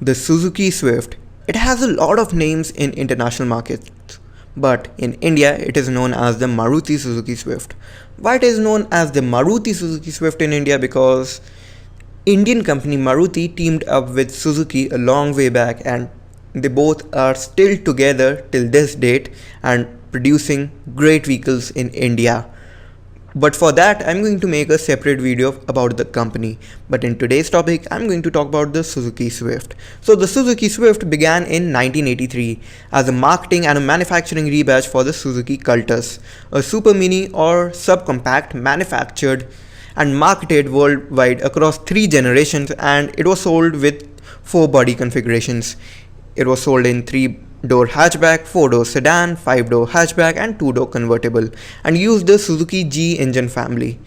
The Suzuki Swift. It has a lot of names in international markets, but in India it is known as the Maruti Suzuki Swift. Why it is known as the Maruti Suzuki Swift in India? Because Indian company Maruti teamed up with Suzuki a long way back, and they both are still together till this date and producing great vehicles in India. But for that, I'm going to make a separate video about the company. But in today's topic, I'm going to talk about the Suzuki Swift. So the Suzuki Swift began in 1983 as a marketing and a manufacturing rebadge for the Suzuki Cultus, a super mini or subcompact manufactured and marketed worldwide across 3 generations, and it was sold with 4 body configurations. It was sold in 3-door hatchback, 4-door sedan, 5-door hatchback and 2-door convertible, and used the Suzuki G engine family.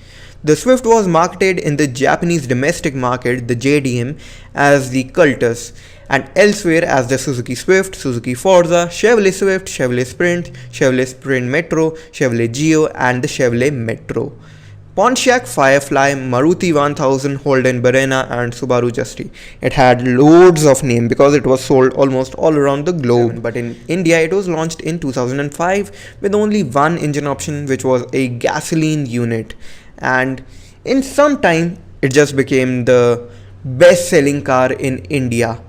The Swift was marketed in the Japanese domestic market, the JDM, as the Cultus, and elsewhere as the Suzuki Swift, Suzuki Forza, Chevrolet Swift, Chevrolet Sprint Metro, Chevrolet Geo and the Chevrolet Metro. Pontiac Firefly, Maruti 1000, Holden Barena and Subaru Justy. It had loads of names because it was sold almost all around the globe. But in India it was launched in 2005 with only one engine option, which was a gasoline unit. And in some time it just became the best selling car in India.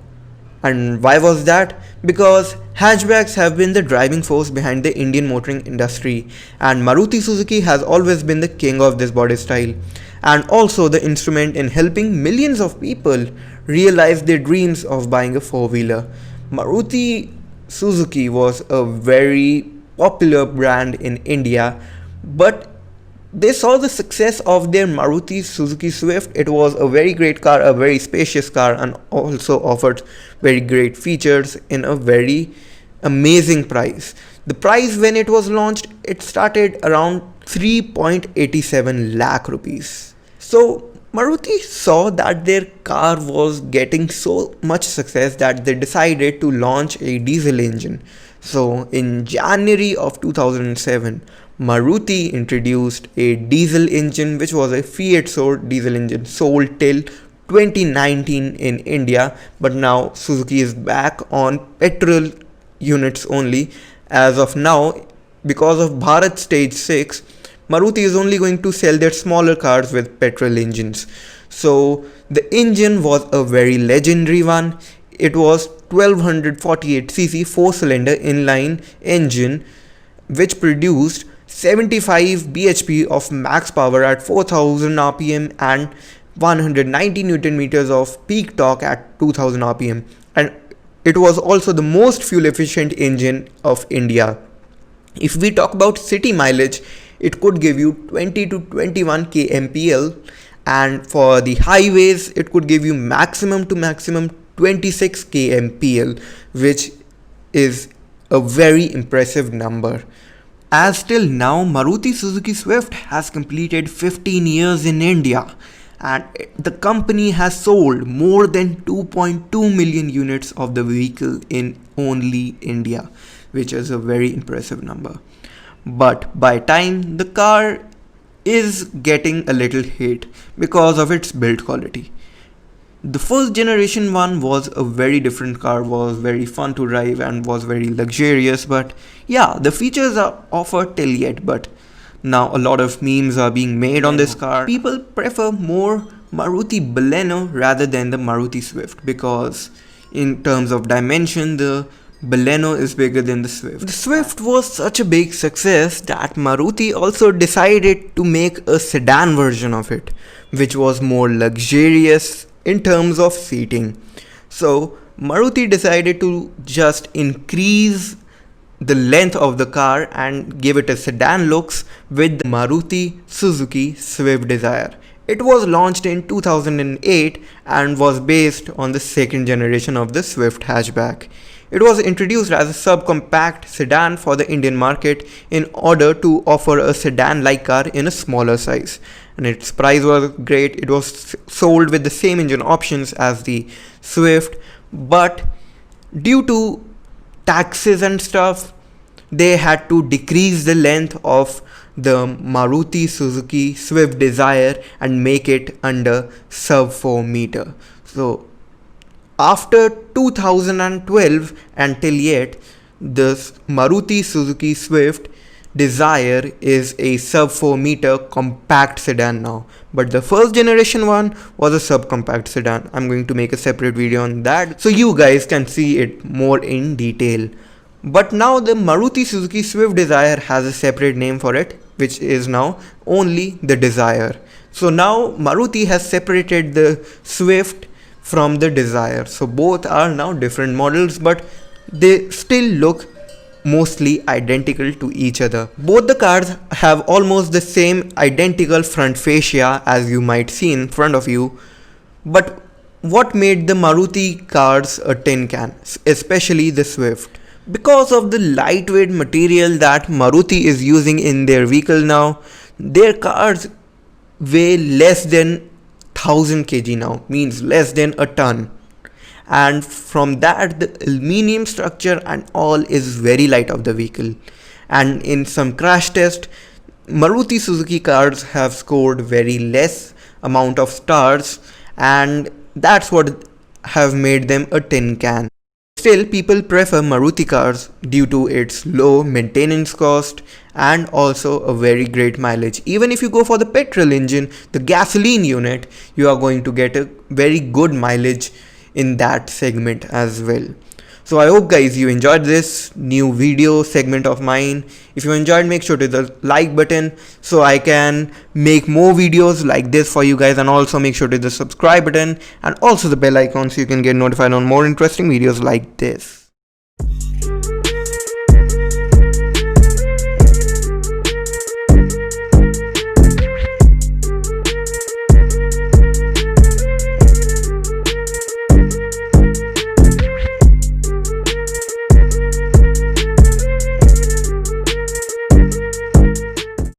And why was that? Because hatchbacks have been the driving force behind the Indian motoring industry, and Maruti Suzuki has always been the king of this body style, and also the instrument in helping millions of people realize their dreams of buying a 4-wheeler. Maruti Suzuki was a very popular brand in India, but they saw the success of their Maruti Suzuki Swift. It was a very great car, a very spacious car, and also offered very great features in a very amazing price. The price when it was launched, it started around 3.87 lakh rupees. So Maruti saw that their car was getting so much success that they decided to launch a diesel engine. So in January of 2007, Maruti introduced a diesel engine, which was a Fiat sold diesel engine sold till 2019 in India, but now Suzuki is back on petrol units only. As of now, because of Bharat Stage 6, Maruti is only going to sell their smaller cars with petrol engines. So the engine was a very legendary one. It was 1248cc 4-cylinder inline engine which produced 75 bhp of max power at 4000 rpm and 190 Newton meters of peak torque at 2000 rpm, and it was also the most fuel efficient engine of India. If we talk about city mileage, it could give you 20 to 21 kmpl, and for the highways it could give you maximum 26 kmpl, which is a very impressive number. As till now, Maruti Suzuki Swift has completed 15 years in India, and the company has sold more than 2.2 million units of the vehicle in only India, which is a very impressive number. But by time, the car is getting a little hate because of its build quality. The first generation one was a very different car, was very fun to drive and was very luxurious, but yeah, the features are offered till yet, but now a lot of memes are being made on this car. People prefer more Maruti Baleno rather than the Maruti Swift, because in terms of dimension, the Baleno is bigger than the Swift. The Swift was such a big success that Maruti also decided to make a sedan version of it, which was more luxurious in terms of seating. So Maruti decided to just increase the length of the car and give it a sedan looks with the Maruti Suzuki Swift Desire. It was launched in 2008 and was based on the second generation of the Swift hatchback. It was introduced as a subcompact sedan for the Indian market in order to offer a sedan-like car in a smaller size. And its price was great. It was sold with the same engine options as the Swift, but due to taxes and stuff, they had to decrease the length of the Maruti Suzuki Swift Desire and make it under sub 4 meter. So after 2012 until yet, the Maruti Suzuki Swift Desire is a sub 4 meter compact sedan now, but the first generation one was a subcompact sedan. I'm going to make a separate video on that so you guys can see it more in detail. But now the Maruti Suzuki Swift Desire has a separate name for it, which is now only the Desire. So now Maruti has separated the Swift from the Desire. So both are now different models, but they still look mostly identical to each other. Both the cars have almost the same identical front fascia as you might see in front of you. But what made the Maruti cars a tin can, especially the Swift? Because of the lightweight material that Maruti is using in their vehicle now, their cars weigh less than 1000 kg now, means less than a ton. And from that, the aluminium structure and all is very light of the vehicle. And in some crash test, Maruti Suzuki cars have scored very less amount of stars, and that's what have made them a tin can. Still, people prefer Maruti cars due to its low maintenance cost and also a very great mileage. Even if you go for the petrol engine, the gasoline unit, you are going to get a very good mileage in that segment as well. So I hope guys you enjoyed this new video segment of mine. If you enjoyed, make sure to hit the like button so I can make more videos like this for you guys, and also make sure to hit the subscribe button and also the bell icon so you can get notified on more interesting videos like this.